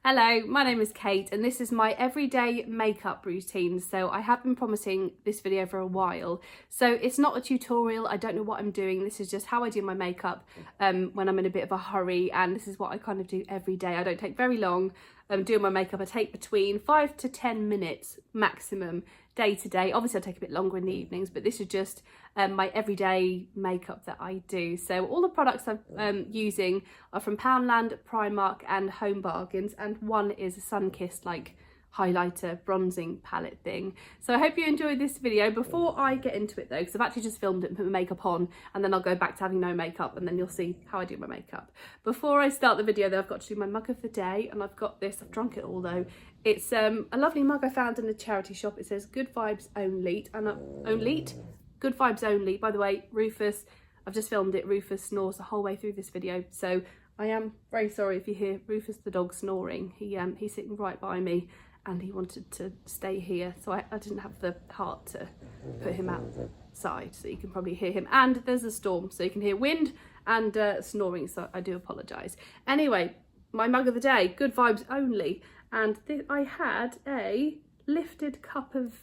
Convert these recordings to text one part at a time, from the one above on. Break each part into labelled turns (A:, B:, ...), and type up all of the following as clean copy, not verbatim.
A: Hello, my name is Kate and this is my everyday makeup routine. So I have been promising this video for a while. So it's not a tutorial, I don't know what I'm doing. This is just how I do my makeup when I'm in a bit of a hurry, and this is what I kind of do every day. I don't take very long doing my makeup. I take between 5 to 10 minutes maximum day to day. Obviously I take a bit longer in the evenings, but this is just my everyday makeup that I do. So all the products I'm using are from Poundland, Primark and Home Bargains, and one is a sun-kissed like highlighter bronzing palette thing. So I hope you enjoyed this video. Before I get into it though, because I've actually just filmed it and put my makeup on, and then I'll go back to having no makeup and then you'll see how I do my makeup. Before I start the video though, I've got to do my mug of the day, and I've got this, I've drunk it all though. It's a lovely mug I found in a charity shop. It says good vibes only, and good vibes only. By the way, Rufus, I've just filmed it, Rufus snores the whole way through this video, so I am very sorry if you hear Rufus the dog snoring. He's sitting right by me and he wanted to stay here, so I didn't have the heart to put him outside, so you can probably hear him. And there's a storm, so you can hear wind and snoring, so I do apologise. Anyway, my mug of the day, good vibes only, and I had a lifted cup of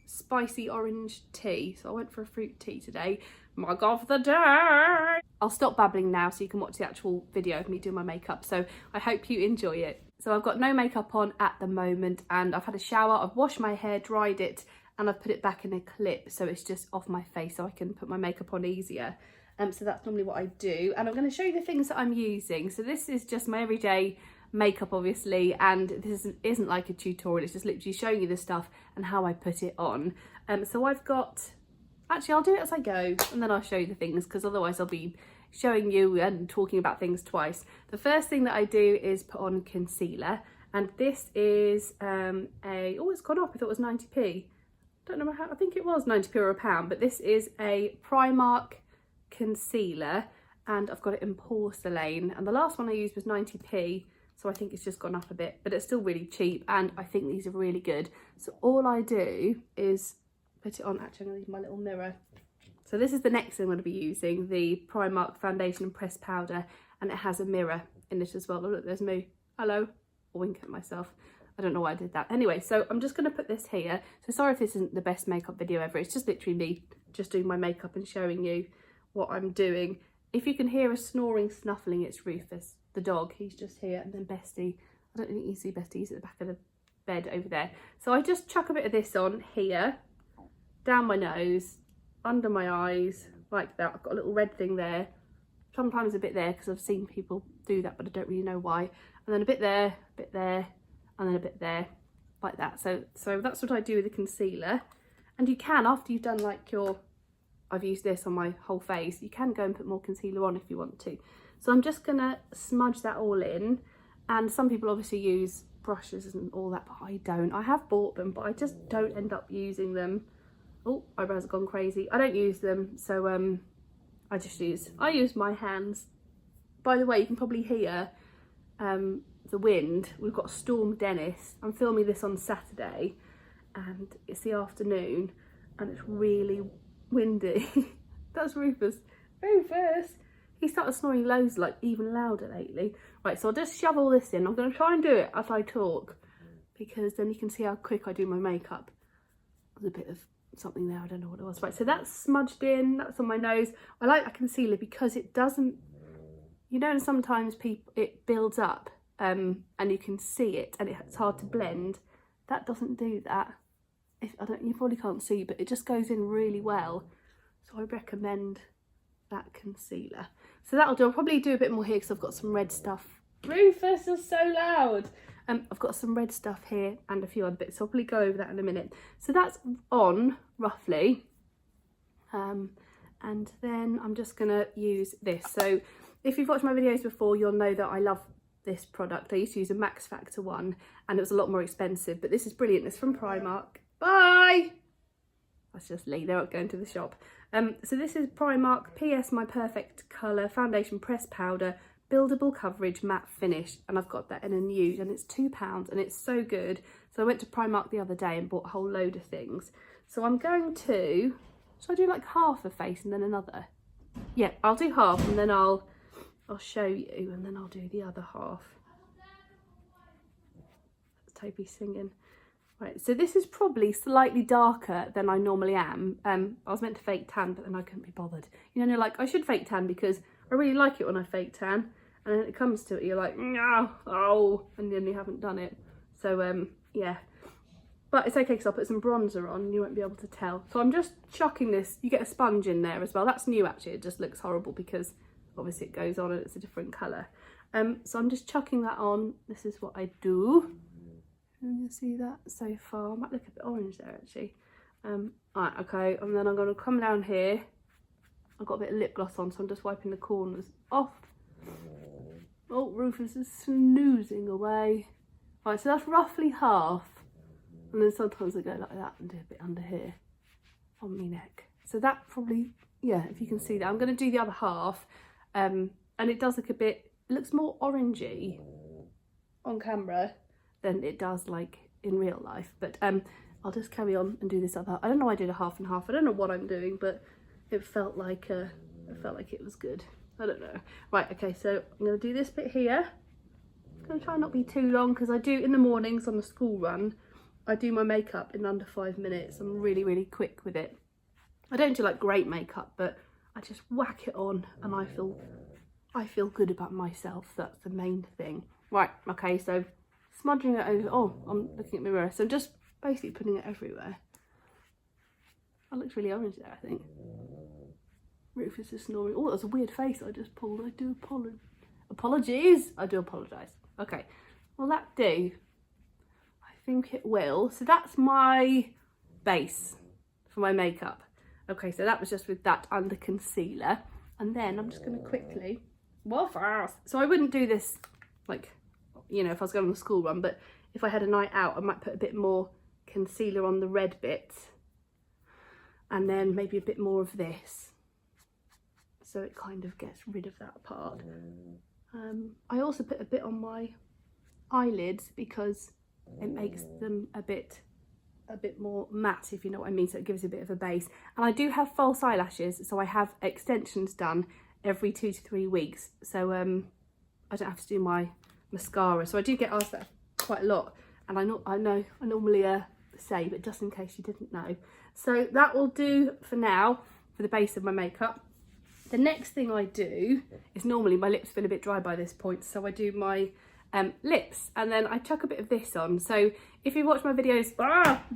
A: spicy orange tea, so I went for a fruit tea today. Mug of the day! I'll stop babbling now so you can watch the actual video of me doing my makeup, so I hope you enjoy it. So I've got no makeup on at the moment, and I've had a shower, I've washed my hair, dried it, and I've put it back in a clip so it's just off my face so I can put my makeup on easier. So that's normally what I do, and I'm going to show you the things that I'm using. So this is just my everyday makeup obviously, and this isn't like a tutorial, it's just literally showing you the stuff and how I put it on. So I've got, actually I'll do it as I go and then I'll show you the things, because otherwise I'll be showing you and talking about things twice. The first thing that I do is put on concealer, and this is oh, it's gone up, I thought it was 90p. Don't know how, I think it was 90p or £1, but this is a Primark concealer and I've got it in porcelain, and the last one I used was 90p, so I think it's just gone up a bit, but it's still really cheap and I think these are really good. So all I do is put it on. Actually I'm going to use my little mirror. So this is the next thing I'm going to be using, the Primark foundation and pressed powder, and it has a mirror in it as well. Oh look, there's me. Hello. I'll wink at myself. I don't know why I did that. Anyway, so I'm just going to put this here. So sorry if this isn't the best makeup video ever. It's just literally me just doing my makeup and showing you what I'm doing. If you can hear a snoring, snuffling, it's Rufus, the dog. He's just here. And then Bestie. I don't think you see Bestie. He's at the back of the bed over there. So I just chuck a bit of this on here, down my nose, under my eyes, like that. I've got a little red thing there. Sometimes a bit there, because I've seen people do that, but I don't really know why. And then a bit there, and then a bit there, like that. So that's what I do with the concealer. And you can, after you've done like your, I've used this on my whole face, you can go and put more concealer on if you want to. So I'm just gonna smudge that all in. And some people obviously use brushes and all that, but I don't. I have bought them, but I just don't end up using them. Oh, eyebrows have gone crazy. I don't use them, so I use my hands. By the way, you can probably hear the wind. We've got a storm Dennis. I'm filming this on Saturday and it's the afternoon and it's really windy. That's Rufus. Rufus! He started snoring loads, like even louder lately. Right, so I'll just shove all this in. I'm going to try and do it as I talk, because then you can see how quick I do my makeup. There's a bit of something there, I don't know what it was. Right, so that's smudged in, that's on my nose. I like that concealer because it doesn't, you know, sometimes it builds up and you can see it and it's hard to blend. That doesn't do that. You probably can't see, but it just goes in really well. So I recommend that concealer. So that'll do. I'll probably do a bit more here because I've got some red stuff. Rufus is so loud. I've got some red stuff here and a few other bits, so I'll probably go over that in a minute. So that's on, roughly. And then I'm just going to use this. So if you've watched my videos before, you'll know that I love this product. I used to use a Max Factor one, and it was a lot more expensive, but this is brilliant. It's from Primark. Bye! That's just Lee, they're not going to the shop. So this is Primark PS My Perfect Colour Foundation Pressed Powder, buildable coverage matte finish, and I've got that in a nude, and it's £2 and it's so good. So I went to Primark the other day and bought a whole load of things. So I'm going to, should I do like half a face and then another? Yeah, I'll do half and then I'll show you, and then I'll do the other half. Toby singing. Right, so this is probably slightly darker than I normally am. I was meant to fake tan, but then I couldn't be bothered. You know, like, I should fake tan because I really like it when I fake tan. And then it comes to it, you're like, no, oh, and then you haven't done it. So, yeah. But it's okay because I'll put some bronzer on and you won't be able to tell. So I'm just chucking this. You get a sponge in there as well. That's new, actually. It just looks horrible because obviously it goes on and it's a different colour. So I'm just chucking that on. This is what I do. Can you see that so far? I might look a bit orange there, actually. Right, okay. And then I'm going to come down here. I've got a bit of lip gloss on, so I'm just wiping the corners off. Oh, Rufus is snoozing away. Right, so that's roughly half. And then sometimes I go like that and do a bit under here on my neck. So that probably, yeah, if you can see that. I'm going to do the other half. And it does look a bit, it looks more orangey on camera than it does like in real life. But I'll just carry on and do this other. I don't know why I did a half and half. I don't know what I'm doing, but it felt like it was good. I don't know. Right, okay, so I'm going to do this bit here. I'm going to try not to be too long because I do in the mornings on the school run. I do my makeup in under 5 minutes. I'm really, really quick with it. I don't do like great makeup, but I just whack it on and I feel good about myself. That's the main thing. Right, okay, so smudging it over. Oh, I'm looking at my mirror. So I'm just basically putting it everywhere. That looks really orange there, I think. Rufus is snoring. Oh, that's a weird face I just pulled. I do apologies. I do apologise. Okay, will that do? I think it will. So that's my base for my makeup. Okay, so that was just with that under concealer. And then I'm just going to quickly, well, fast. So I wouldn't do this, like, you know, if I was going on a school run, but if I had a night out, I might put a bit more concealer on the red bits. And then maybe a bit more of this. So it kind of gets rid of that part. I also put a bit on my eyelids because it makes them a bit more matte, if you know what I mean, so it gives a bit of a base. And I do have false eyelashes, so I have extensions done every 2 to 3 weeks, so I don't have to do my mascara. So I do get asked that quite a lot, and I normally say, but just in case you didn't know. So that will do for now for the base of my makeup. The next thing I do is, normally my lips feel a bit dry by this point, so I do my lips, and then I chuck a bit of this on. So if you watch my videos,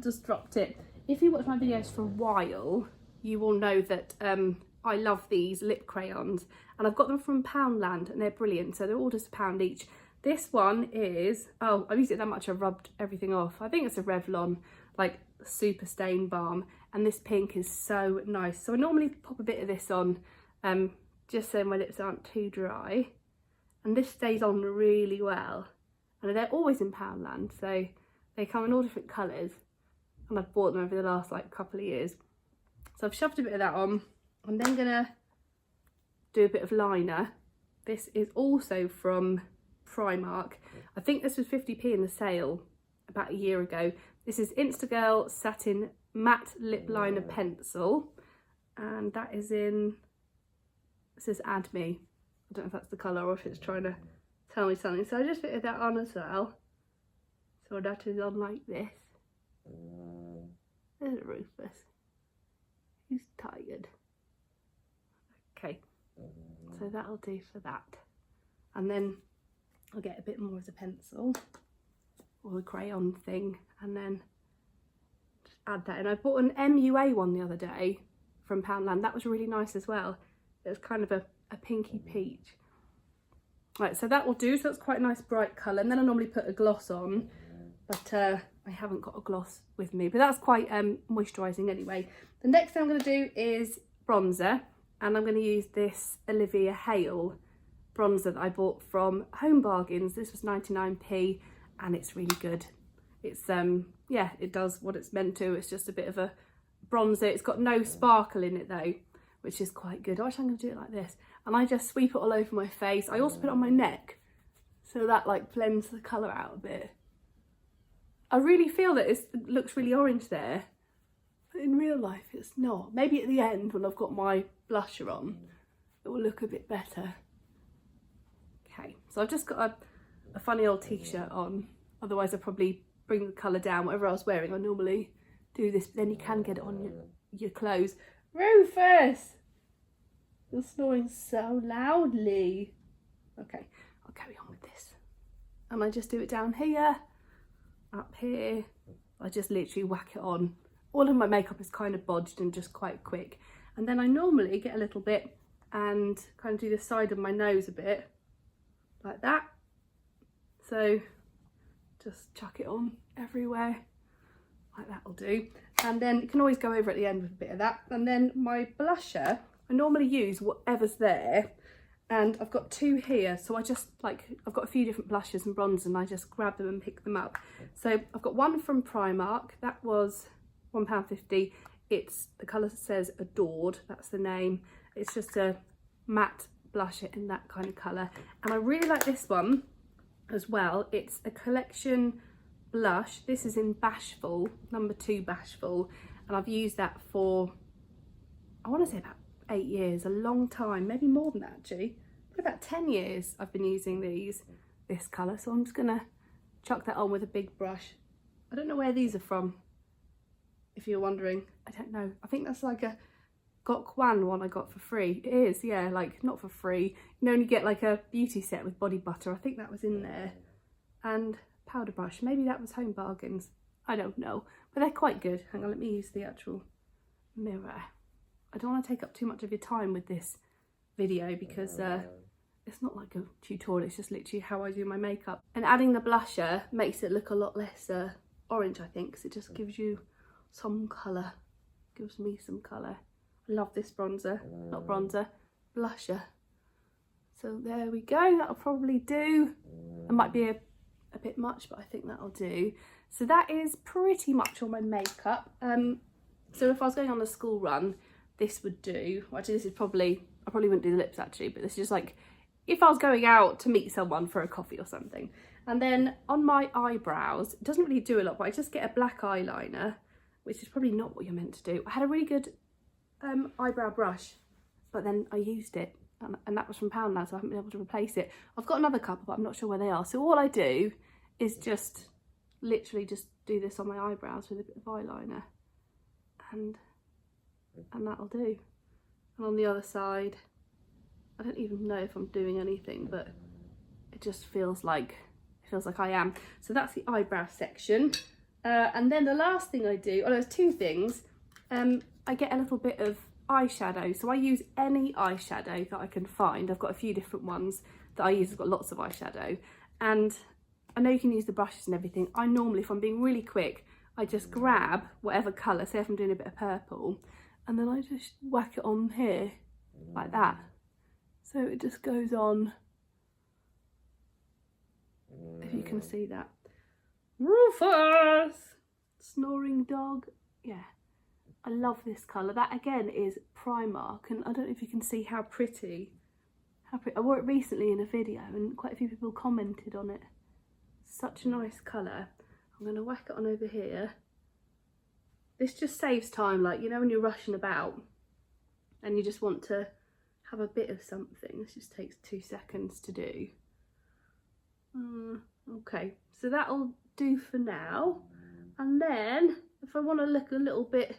A: just dropped it. If you watch my videos for a while, you will know that I love these lip crayons, and I've got them from Poundland, and they're brilliant. So they're all just £1 each. This one is, oh, I've used it that much I've rubbed everything off. I think it's a Revlon, like, super stain balm, and this pink is so nice. So I normally pop a bit of this on, just so my lips aren't too dry. And this stays on really well. And they're always in Poundland, so they come in all different colours. And I've bought them over the last like couple of years. So I've shoved a bit of that on. I'm then gonna do a bit of liner. This is also from Primark. I think this was 50p in the sale about a year ago. This is Instagirl Satin Matte Lip Liner Pencil. And that is in, it says Add Me. I don't know if that's the colour or if it's trying to tell me something. So I just fitted that on as well. So that is on like this. There's Rufus. He's tired. Okay. So that'll do for that. And then I'll get a bit more of the pencil or the crayon thing and then just add that in. I bought an MUA one the other day from Poundland. That was really nice as well. It was kind of a pinky peach. Right, so that will do. So that's quite a nice bright colour. And then I normally put a gloss on, but I haven't got a gloss with me. But that's quite moisturising anyway. The next thing I'm going to do is bronzer, and I'm going to use this Olivia Howl bronzer that I bought from Home Bargains. This was 99p, and it's really good. It's yeah, it does what it's meant to. It's just a bit of a bronzer. It's got no sparkle in it though, which is quite good. Actually, I'm going to do it like this. And I just sweep it all over my face. I also put it on my neck, so that like blends the colour out a bit. I really feel that it looks really orange there, but in real life it's not. Maybe at the end when I've got my blusher on, it will look a bit better. Okay, so I've just got a funny old t-shirt on. Otherwise I'd probably bring the colour down. Whatever I was wearing, I normally do this, but then you can get it on your clothes. Rufus! You're snoring so loudly. Okay, I'll carry on with this. And I just do it down here, up here. I just literally whack it on. All of my makeup is kind of bodged and just quite quick. And then I normally get a little bit and kind of do the side of my nose a bit, like that. So just chuck it on everywhere, like that'll do. And then you can always go over at the end with a bit of that. And then my blusher, I normally use whatever's there. And I've got 2 here, so I just I've got a few different blushes and bronzers and I just grab them and pick them up. So I've got one from Primark, that was £1.50. The colour says Adored, that's the name. It's just a matte blusher in that kind of colour. And I really like this one as well. It's a collection blush. This is in Bashful, number 2 Bashful. And I've used that for, I want to say about 8 years, a long time, maybe more than that actually. About 10 years I've been using this colour, so I'm just gonna chuck that on with a big brush. I don't know where these are from, if you're wondering. I don't know. I think that's like a Gok Kwan one I got for free. It is, yeah, like not for free. You know, when you get like a beauty set with body butter, I think that was in there. And powder brush, maybe that was Home Bargains. I don't know, but they're quite good. Hang on, let me use the actual mirror. I don't want to take up too much of your time with this video because it's not like a tutorial, it's just literally how I do my makeup. And adding the blusher makes it look a lot less orange, I think, because it just gives you some colour. Gives me some colour. I love this bronzer, not bronzer, blusher. So there we go, that'll probably do. It might be a bit much, but I think that'll do. So that is pretty much all my makeup. So if I was going on a school run, this would do. Actually, this is probably, I probably wouldn't do the lips actually, but this is just like if I was going out to meet someone for a coffee or something. And then on my eyebrows, it doesn't really do a lot, but I just get a black eyeliner, which is probably not what you're meant to do. I had a really good eyebrow brush, but then I used it, and that was from Poundland, so I haven't been able to replace it. I've got another couple, but I'm not sure where they are. So all I do is just literally just do this on my eyebrows with a bit of eyeliner, and that'll do. And on the other side, I don't even know if I'm doing anything, but it just feels like I am. So that's the eyebrow section. And then the last thing I do, there's 2 things. I get a little bit of eyeshadow. So I use any eyeshadow that I can find. I've got a few different ones that I use. I've got lots of eyeshadow. And I know you can use the brushes and everything. I normally, if I'm being really quick, I just grab whatever colour, say if I'm doing a bit of purple, and then I just whack it on here, like that. So it just goes on, if you can see that. Rufus! Snoring dog. Yeah, I love this colour. That again is Primark, and I don't know if you can see how pretty. I wore it recently in a video and quite a few people commented on it. Such a nice colour. I'm going to whack it on over here. This just saves time, like, you know, when you're rushing about and you just want to have a bit of something. This just takes 2 seconds to do. Okay, so that'll do for now. And then if I want to look a little bit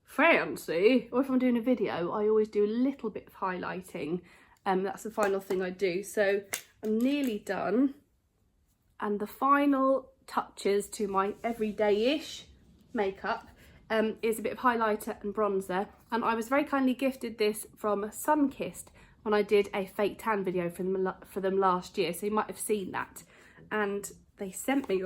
A: fancy, or if I'm doing a video, I always do a little bit of highlighting. That's the final thing I do. So I'm nearly done. And the final touches to my everyday-ish makeup is a bit of highlighter and bronzer. And I was very kindly gifted this from Sunkissed when I did a fake tan video for them last year, so you might have seen that. And they sent me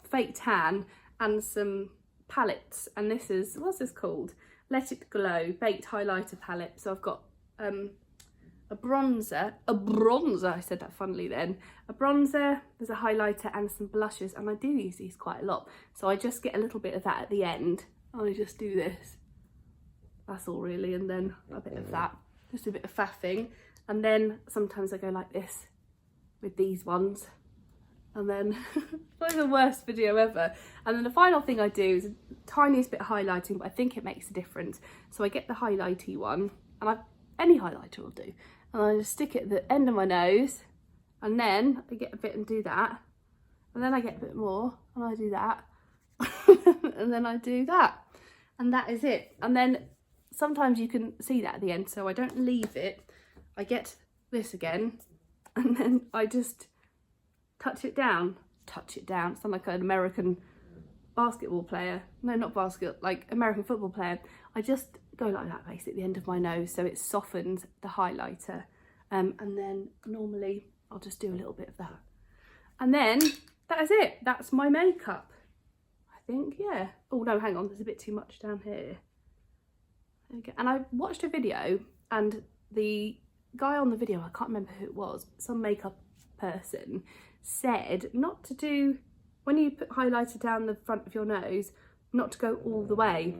A: fake tan and some palettes, and this is, what's this called? Let It Glow Baked Highlighter Palette. So I've got a bronzer, I said that funnily then, a bronzer, there's a highlighter and some blushes, and I do use these quite a lot. So I just get a little bit of that at the end, and I just do this. That's all really, and then a bit of that, just a bit of faffing. And then sometimes I go like this with these ones, and then like the worst video ever. And then the final thing I do is the tiniest bit of highlighting, but I think it makes a difference. So I get the highlighty one, and any highlighter will do, and I just stick it at the end of my nose, and then I get a bit and do that, and then I get a bit more and I do that and then I do that, and that is it. And then sometimes you can see that at the end, so I don't leave it. I get this again and then I just touch it down. Sound like an American basketball player. No, not basket, like American football player. I just go like that basically at the end of my nose, so it softens the highlighter. And then normally I'll just do a little bit of that. And then that is it. That's my makeup, I think, yeah. Oh no, hang on, there's a bit too much down here. Okay. And I watched a video, and the guy on the video, I can't remember who it was, some makeup person, said not to do, when you put highlighter down the front of your nose, not to go all the way,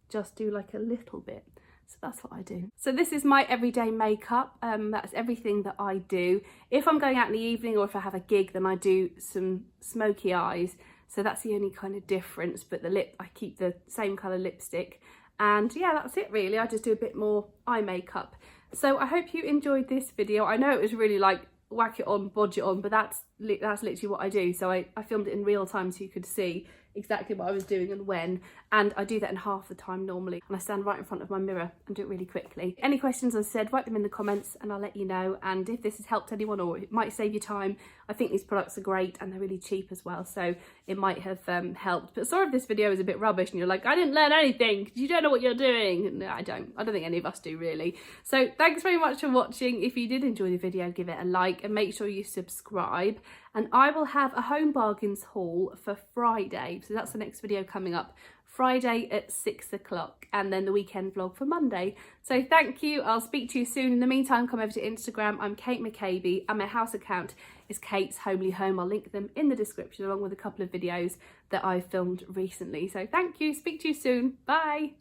A: just do like a little bit. So that's what I do. So this is my everyday makeup. That's everything that I do. If I'm going out in the evening or if I have a gig, then I do some smoky eyes. So that's the only kind of difference, but the lip, I keep the same colour lipstick. And yeah, that's it really. I just do a bit more eye makeup. So I hope you enjoyed this video. I know it was really like whack it on, bodge it on, but that's literally what I do. So I filmed it in real time so you could see exactly what I was doing and when, and I do that in half the time normally, and I stand right in front of my mirror and do it really quickly. Any questions, as I said, write them in the comments and I'll let you know. And if this has helped anyone or it might save you time, I think these products are great and they're really cheap as well, so it might have helped. But sorry if this video is a bit rubbish and you're like, I didn't learn anything, you don't know what you're doing. No, I don't think any of us do really. So thanks very much for watching. If you did enjoy the video, give it a like and make sure you subscribe. And I will have a Home Bargains haul for Friday. So that's the next video coming up. Friday at 6 o'clock, and then the weekend vlog for Monday. So thank you. I'll speak to you soon. In the meantime, come over to Instagram. I'm Kate McCabe, and my house account is Kate's Homely Home. I'll link them in the description along with a couple of videos that I filmed recently. So thank you. Speak to you soon. Bye.